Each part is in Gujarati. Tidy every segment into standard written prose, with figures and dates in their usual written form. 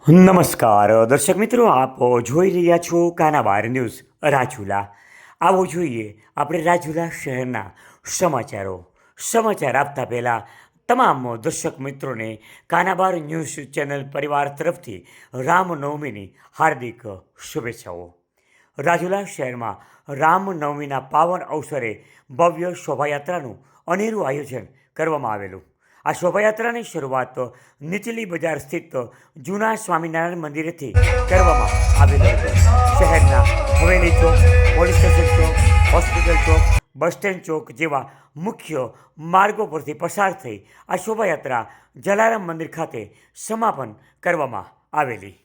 નમસ્કાર દર્શક મિત્રો, આપ જોઈ રહ્યા છો કાનાબાર ન્યૂઝ રાજુલા. આવો જોઈએ આપણે રાજુલા શહેરના સમાચાર આપતા પહેલાં તમામ દર્શક મિત્રોને કાનાબાર ન્યૂઝ ચેનલ પરિવાર તરફથી રામનવમીની હાર્દિક શુભેચ્છાઓ. રાજુલા શહેરમાં રામનવમીના પાવન અવસરે ભવ્ય શોભાયાત્રાનું અનેરું આયોજન કરવામાં આવેલું. આ શોભાયાત્રાની શરૂઆત નીચલી બજાર સ્થિત જૂના સ્વામિનારાયણ મંદિરેથી કરવામાં આવેલી હતી. શહેરના હવેલી ચોક, પોલીસ સ્ટેશન ચોક, હોસ્પિટલ ચોક, બસ સ્ટેન્ડ ચોક જેવા મુખ્ય માર્ગો પરથી પસાર થઈ આ શોભાયાત્રા જલારામ મંદિર ખાતે સમાપન કરવામાં આવેલી.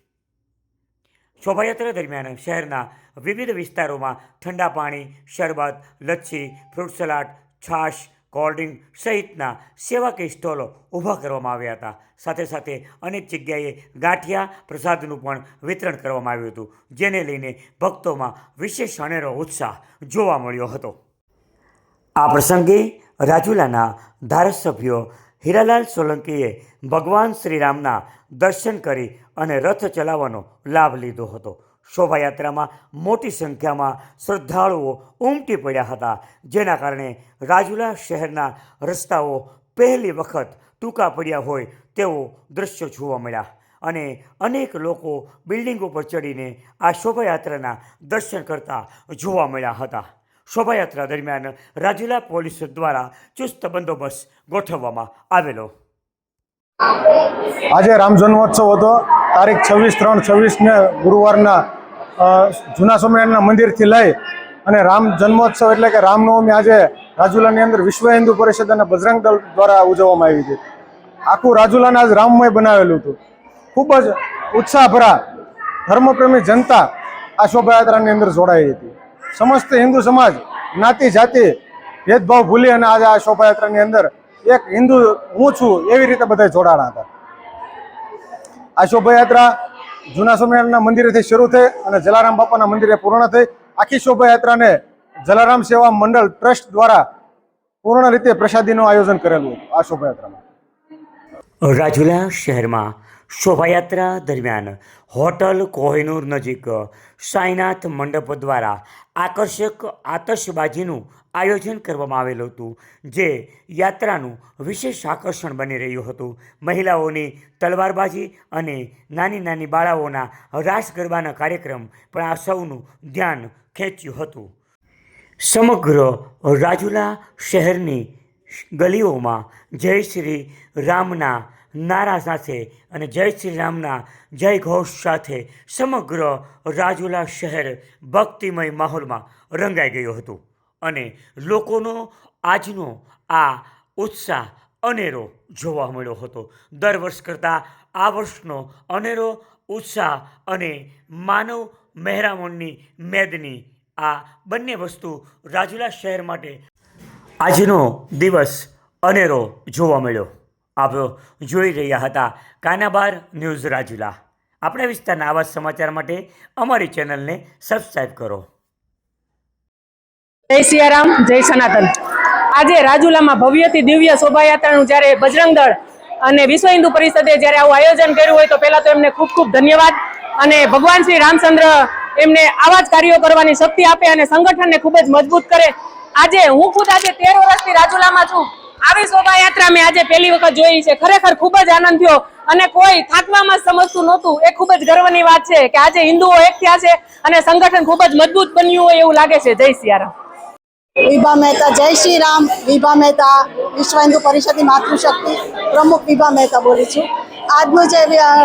શોભાયાત્રા દરમિયાન શહેરના વિવિધ વિસ્તારોમાં ઠંડા પાણી, શરબત, લચ્છી, ફ્રૂટ સલાડ, છાશ, કોલ્ડ્રિંક સહિતના સેવાકીય સ્ટોલો ઊભા કરવામાં આવ્યા હતા. સાથે સાથે અનેક જગ્યાએ ગાંઠિયા પ્રસાદનું પણ વિતરણ કરવામાં આવ્યું હતું, જેને લઈને ભક્તોમાં વિશેષ અનેરો ઉત્સાહ જોવા મળ્યો હતો. આ પ્રસંગે રાજુલાના ધારાસભ્ય હીરાલાલ સોલંકીએ ભગવાન શ્રીરામના દર્શન કરી અને રથ ચલાવવાનો લાભ લીધો હતો. શોભાયાત્રામાં મોટી સંખ્યામાં શ્રદ્ધાળુઓ ઉમટી પડ્યા હતા, જેના કારણે રાજુલા શહેરના રસ્તાઓ પહેલી વખત ટૂંકા પડ્યા હોય તેવો દ્રશ્યો જોવા મળ્યા અને અનેક લોકો બિલ્ડિંગો પર ચડીને આ શોભાયાત્રાના દર્શન કરતા જોવા મળ્યા હતા. શોભાયાત્રા દરમિયાન રાજુલા પોલીસ દ્વારા ચુસ્ત બંદોબસ્ત ગોઠવવામાં આવેલો. આજે રામ જન્મોત્સવ હતો. તારીખ 26/3/26 ગુરુવારના જૂના સ્વામિનારાયણના મંદિરથી લઈ અને રામ જન્મોત્સવ એટલે કે રામનવમી આજે રાજુલાની અંદર વિશ્વ હિન્દુ પરિષદ અને બજરંગ દળ દ્વારા ઉજવવામાં આવી હતી. આખું રાજુલાને આજ રામમય બનાવેલું હતું. ખૂબ જ ઉત્સાહભરા ધર્મપ્રેમી જનતા આ શોભાયાત્રાની અંદર જોડાઈ હતી. સમસ્ત હિન્દુ સમાજ જ્ઞાતિ જાતિ ભેદભાવ ભૂલી અને આજે આ શોભાયાત્રાની અંદર એક હિન્દુ હું છું એવી રીતે બધા જોડાણા હતા. આ શોભાયાત્રા જૂના સ્વામિનારાયણના મંદિરેથી શરૂ થઈ અને જલારામ બાપાના મંદિરે પૂર્ણ થઈ. આખી શોભાયાત્રાને જલારામ સેવા મંડળ ટ્રસ્ટ દ્વારા પૂર્ણ રીતે પ્રસાદીનું આયોજન કરેલું હતું. આ શોભાયાત્રામાં રાજુલા શહેરમાં શોભાયાત્રા દરમિયાન હોટલ કોહિનૂર નજીક સાંઈનાથ મંડપ દ્વારા આકર્ષક આતશબાજીનું આયોજન કરવામાં આવેલું હતું, જે યાત્રાનું વિશેષ આકર્ષણ બની રહ્યું હતું. મહિલાઓની તલવારબાજી અને નાની નાની બાળાઓના રાસ ગરબાના કાર્યક્રમ પણ આ સૌનું ધ્યાન ખેંચ્યું હતું. સમગ્ર રાજુલા શહેરની ગલીઓમાં જય શ્રી રામના નારા સાથે અને જય શ્રી રામના જય ઘોષ સાથે સમગ્ર રાજુલા શહેર ભક્તિમય માહોલમાં રંગાઈ ગયું હતું અને લોકોનો આજનો આ ઉત્સાહ અનેરો જોવા મળ્યો હતો. દર વર્ષ કરતાં આ વર્ષનો અનેરો ઉત્સાહ અને માનવ મહેરામણની મેદની આ બંને વસ્તુ રાજુલા શહેર માટે આજનો દિવસ અનેરો જોવા મળ્યો. આપ જોઈ રહ્યા હતા કાનાબાર ન્યૂઝ રાજુલા. આપણા વિસ્તારના આવા સમાચાર માટે અમારી ચેનલને સબસ્ક્રાઈબ કરો. જય સિયારામ, જય સનાતન. આજે રાજુલામાં ભવ્યથી દિવ્ય શોભાયાત્રાનું જ્યારે બજરંગ દળ અને વિશ્વ હિન્દુ પરિષદે જ્યારે આવું આયોજન કર્યું હોય તો પહેલાં તો એમને ખૂબ ખૂબ ધન્યવાદ. અને ભગવાન શ્રી રામચંદ્ર એમને આવા જ કાર્યો કરવાની શક્તિ આપે અને સંગઠનને ખૂબ જ મજબૂત કરે. આજે હું ખુદ આજે 13 વર્ષથી રાજુલામાં છું. આવી શોભાયાત્રા મેં આજે પહેલી વખત જોઈ છે. ખરેખર ખૂબ જ આનંદ થયો અને કોઈ થાકવામાં સમજતું નહોતું. એ ખૂબ જ ગર્વની વાત છે કે આજે હિન્દુઓ એક થયા છે અને સંગઠન ખૂબ જ મજબૂત બન્યું હોય એવું લાગે છે. જય સિયારામ. વિભા મહેતા. જય શ્રી રામ. વિભા મહેતા, વિશ્વ હિન્દુ પરિષદની માતૃશક્તિ પ્રમુખ વિભા મહેતા બોલું છું. આજનું જે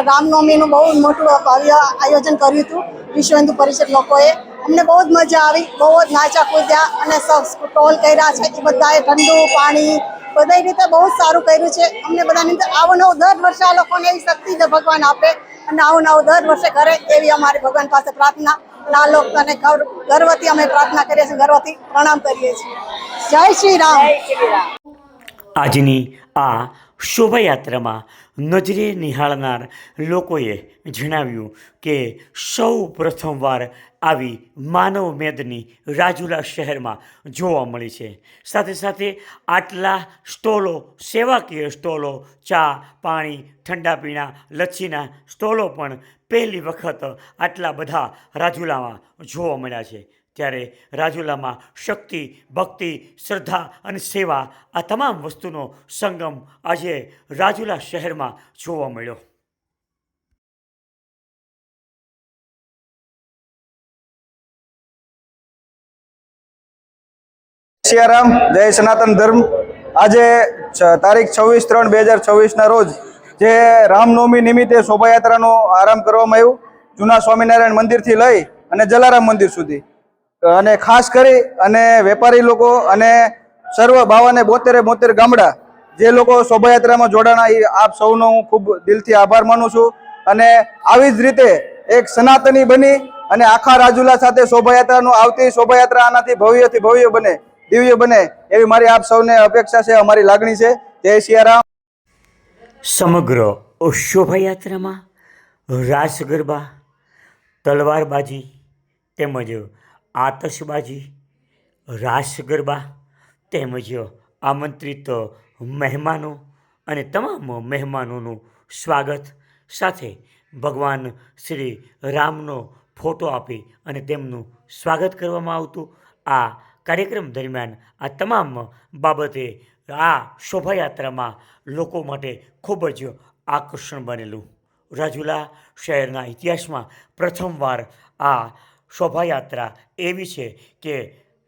રામનવમીનું બહુ મોટું ભવ્ય આયોજન કર્યું હતું વિશ્વ હિન્દુ પરિષદ લોકોએ. અમને બહુ જ મજા આવી, બહુ જ નાચા કૂદ્યા અને સ્ટોલ કર્યા છે. એ બધાએ ઠંડુ પાણી બધી રીતે બહુ જ સારું કર્યું છે. અમને બધાની અંદર આવું નવું દર વર્ષે આ લોકોને એવી શક્તિ જે ભગવાન આપે અને આવું નવું દર વર્ષે કરે એવી અમારી ભગવાન પાસે પ્રાર્થના. આ લોકોને ગર્વથી અમે પ્રાર્થના કરીએ છીએ, ગર્વથી પ્રણામ કરીએ છીએ. જય શ્રી રામ. આજની આ શોભાયાત્રામાં નજરે નિહાળનાર લોકોએ જણાવ્યું કે સૌ પ્રથમવાર આવી માનવ મેદની રાજુલા શહેરમાં જોવા મળી છે. સાથે સાથે આટલા સ્ટોલો, સેવાકીય સ્ટોલો, ચા, પાણી, ઠંડા પીણા, લચ્છીના સ્ટોલો પણ પહેલી વખત આટલા બધા રાજુલામાં જોવા મળ્યા છે. ત્યારે રાજુલામાં શક્તિ, ભક્તિ, શ્રદ્ધા અને સેવા આ તમામ વસ્તુનો સંગમ આજે રાજુલા શહેરમાં જોવા મળ્યો. સિયારામ, જય સનાતન ધર્મ. આજે તારીખ 26/3/2026ના રોજ જે રામનવમી નિમિત્તે શોભાયાત્રાનો આરંભ કરવામાં આવ્યું જૂના સ્વામિનારાયણ મંદિરથી લઈ અને જલારામ મંદિર સુધી, અને ખાસ કરી અને વેપારી લોકો અને સર્વ 52-73 ગામડા જે લોકો શોભાયાત્રામાં જોડાણા, એ આપ સૌનો હું ખૂબ દિલથી આભાર માનું છું. અને આવી જ રીતે એક સનાતની બની અને આખા રાજુલા સાથે શોભાયાત્રાનું આવતી શોભાયાત્રા આનાથી ભવ્યથી ભવ્ય બને, દિવ્ય બને એવી મારી આપ સૌને અપેક્ષા છે, અમારી લાગણી છે. જય સિયારામ. સમગ્ર શોભાયાત્રામાં રાસ ગરબા, તલવારબાજી તેમજ આતશબાજી, રાસ ગરબા તેમજ આમંત્રિત મહેમાનો અને તમામ મહેમાનોનું સ્વાગત સાથે ભગવાન શ્રી રામનો ફોટો આપી અને તેમનું સ્વાગત કરવામાં આવતું. આ કાર્યક્રમ દરમિયાન આ તમામ બાબતે આ શોભાયાત્રામાં લોકો માટે ખૂબ જ આકર્ષણ બનેલું. રાજુલા શહેરના ઇતિહાસમાં પ્રથમવાર આ શોભાયાત્રા એવી છે કે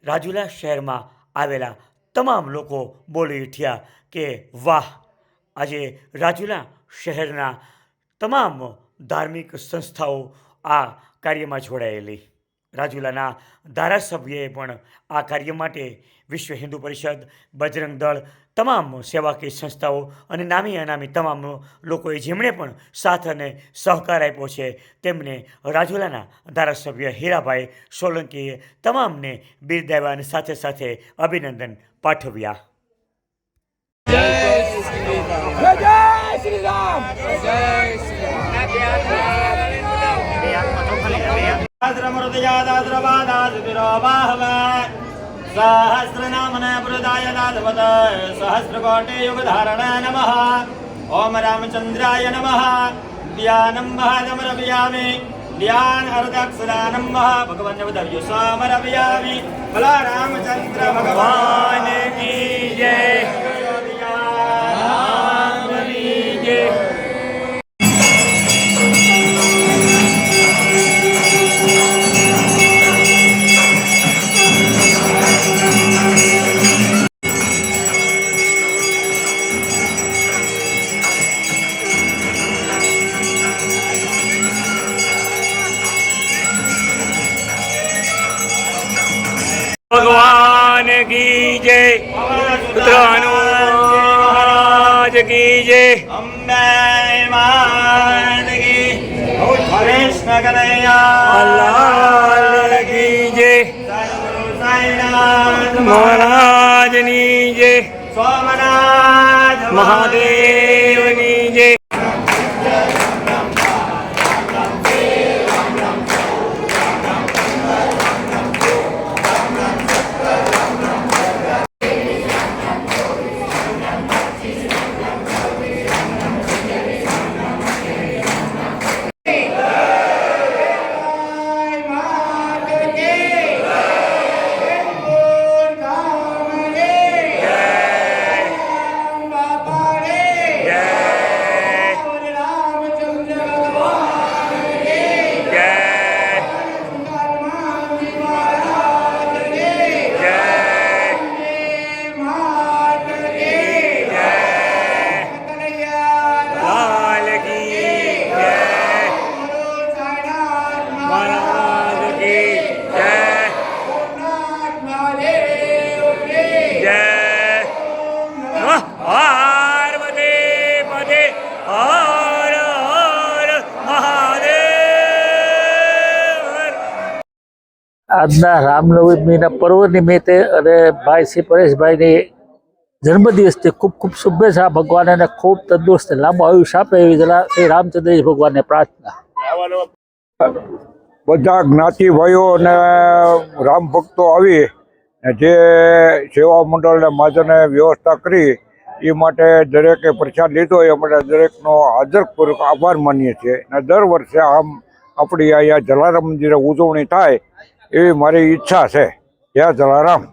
રાજુલા શહેરમાં આવેલા તમામ લોકો બોલી ઉઠ્યા કે વાહ! આજે રાજુલા શહેરના તમામ ધાર્મિક સંસ્થાઓ આ કાર્યમાં જોડાયેલી. રાજુલાના ધારાસભ્યએ પણ આ કાર્ય માટે વિશ્વ હિન્દુ પરિષદ, બજરંગ દળ, તમામ સેવાકીય સંસ્થાઓ અને નામી અનામી તમામ લોકોએ જેમણે પણ સાથ અને સહકાર આપ્યો છે તેમને રાજુલાના ધારાસભ્ય હીરાભાઈ સોલંકીએ તમામને બિરદાવ્યા અને સાથે સાથે અભિનંદન પાઠવ્યા. सहस्रकोटियुगधारण नमः. ओम रामचंद्राय नमः. ध्यानं महदमरव्यामि ध्यान अर्धक्षरानं मह भगवान बदव्य समरव्यामि. भला रामचंद्र भगवान की जय. राम की जय. भगवान की जय. महाराज की जय. अम्बे मात की. कृष्ण कन्हैया लाल की जय. सद्गुरु साईनाथ महाराजनी जय. सोमनाथ महादेवनी जय. આજના રામનવમીના પર્વ નિમિત્તે અને ભાઈ શ્રી પરેશભાઈની જન્મદિવસથી ખૂબ ખૂબ શુભેચ્છા. ભગવાન એને ખૂબ તંદુરસ્ત લાંબો આયુષ્ય આપે એવી જરા શ્રી રામચંદ્રજી ભગવાનને પ્રાર્થના. બધા જ્ઞાતિ ભાઈઓ અને રામ ભક્તો આવી જે સેવા મંડળને માધ્યમે વ્યવસ્થા કરી એ માટે દરેકે પ્રસાદ લીધો એ માટે દરેકનો હાજરપૂર્વક આભાર માનીએ છીએ અને દર વર્ષે આમ આપણી અહીંયા જલારામ મંદિરે ઉજવણી થાય એવી મારી ઈચ્છા છે. જય જલારામ.